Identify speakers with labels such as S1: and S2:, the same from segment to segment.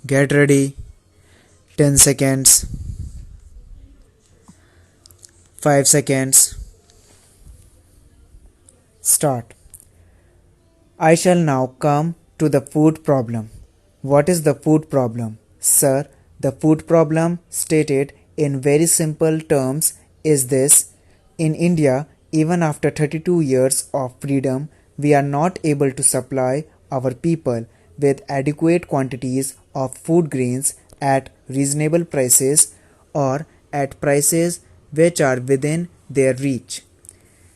S1: Get ready. 10 seconds. 5 seconds. Start. I shall now come to the food problem. What is the food problem? Sir, the food problem, stated in very simple terms, is this. In India, even after 32 years of freedom, we are not able to supply our people with adequate quantities of food grains at reasonable prices or at prices which are within their reach.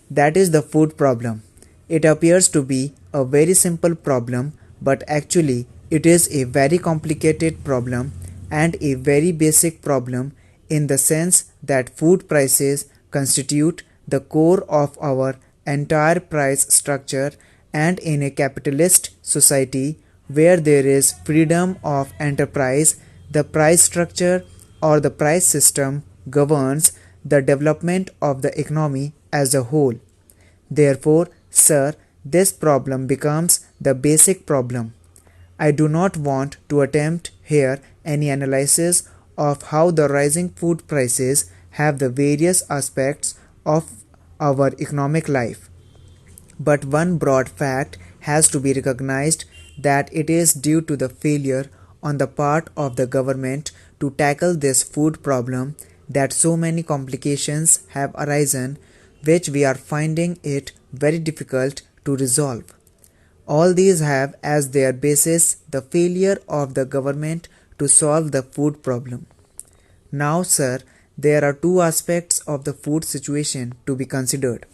S1: That is the food problem. It appears to be a very simple problem, but actually it is a very complicated problem and a very basic problem in the sense that food prices constitute the core of our entire price structure, and in a capitalist society where there is freedom of enterprise, the price structure or the price system governs the development of the economy as a whole. Therefore, sir, this problem becomes the basic problem. I do not want to attempt here any analysis of how the rising food prices have the various aspects of our economic life. But one broad fact has to be recognized, that it is due to the failure on the part of the government to tackle this food problem that so many complications have arisen, which we are finding it very difficult to resolve. All these have as their basis the failure of the government to solve the food problem. Now, sir, there are two aspects of the food situation to be considered.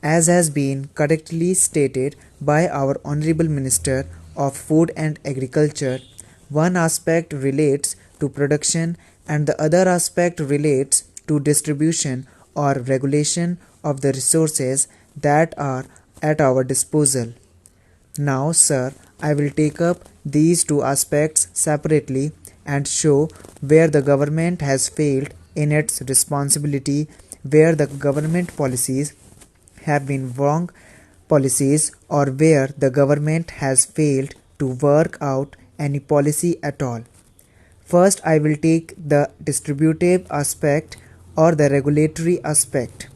S1: As has been correctly stated by our Honorable Minister of Food and Agriculture, one aspect relates to production and the other aspect relates to distribution or regulation of the resources that are at our disposal. Now, sir, I will take up these two aspects separately and show where the government has failed in its responsibility, where the government policies have been wrong policies, or where the government has failed to work out any policy at all. First, I will take the distributive aspect or the regulatory aspect.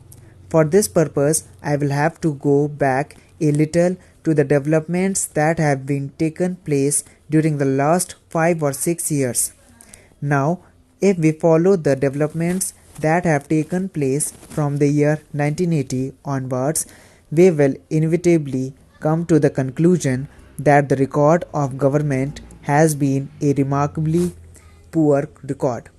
S1: For this purpose, I will have to go back a little to the developments that have been taken place during the last 5 or 6 years. Now, if we follow the developments that have taken place from the year 1980 onwards, we will inevitably come to the conclusion that the record of government has been a remarkably poor record.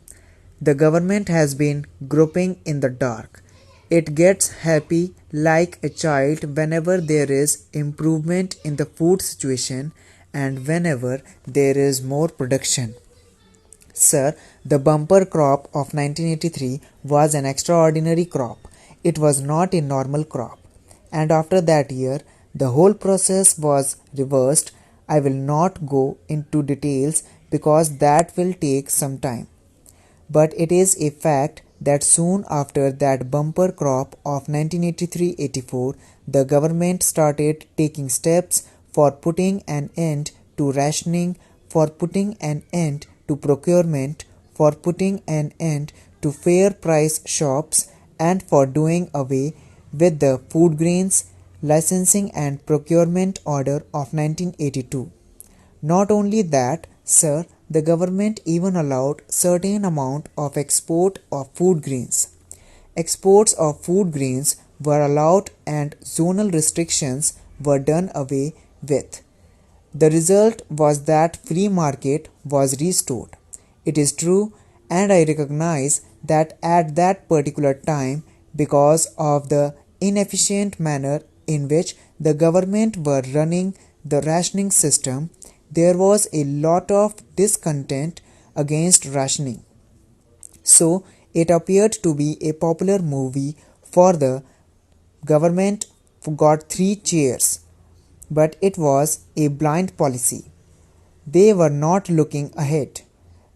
S1: The government has been groping in the dark. It gets happy like a child whenever there is improvement in the food situation and whenever there is more production. Sir, the bumper crop of 1983 was an extraordinary crop. It was not a normal crop. And after that year, the whole process was reversed. I will not go into details because that will take some time. But it is a fact that soon after that bumper crop of 1983-84, the government started taking steps for putting an end to rationing, for putting an end to procurement, for putting an end to fair price shops, and for doing away with the food grains licensing and procurement order of 1982. Not only that, sir, the government even allowed certain amount of export of food grains. Exports of food grains were allowed and zonal restrictions were done away with. The result was that free market was restored. It is true, and I recognize that at that particular time, because of the inefficient manner in which the government were running the rationing system, there was a lot of discontent against rationing. So, it appeared to be a popular movie for the government got 3 chairs, but it was a blind policy. They were not looking ahead.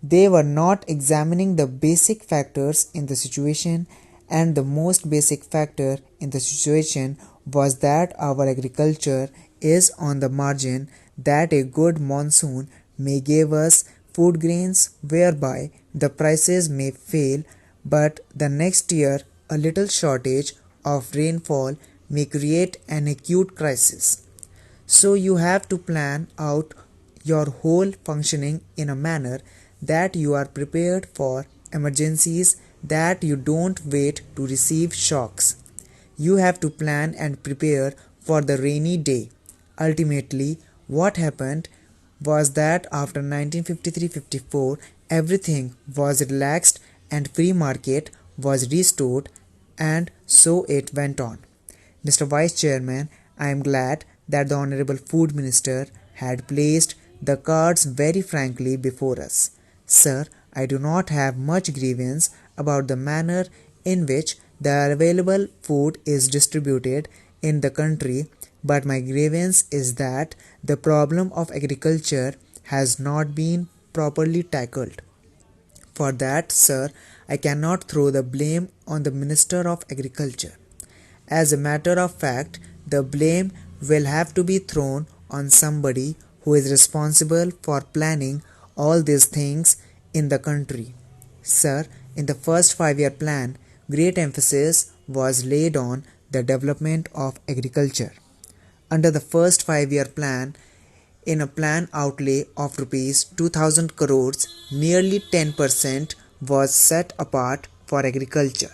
S1: They were not examining the basic factors in the situation, and the most basic factor in the situation was that our agriculture is on the margin, that a good monsoon may give us food grains whereby the prices may fail, but the next year a little shortage of rainfall may create an acute crisis. So you have to plan out your whole functioning in a manner that you are prepared for emergencies, that you don't wait to receive shocks. You have to plan and prepare for the rainy day. Ultimately, what happened was that after 1953-54, everything was relaxed and free market was restored, and so it went on. Mr. Vice Chairman, I am glad that the Honorable Food Minister had placed the cards very frankly before us. Sir, I do not have much grievance about the manner in which the available food is distributed in the country, but my grievance is that the problem of agriculture has not been properly tackled. For that, sir, I cannot throw the blame on the Minister of Agriculture. As a matter of fact, the blame will have to be thrown on somebody who is responsible for planning all these things in the country. Sir, in the first 5-year plan, great emphasis was laid on the development of agriculture. Under the first 5-year plan, in a plan outlay of rupees 2000 crores, nearly 10% was set apart for agriculture.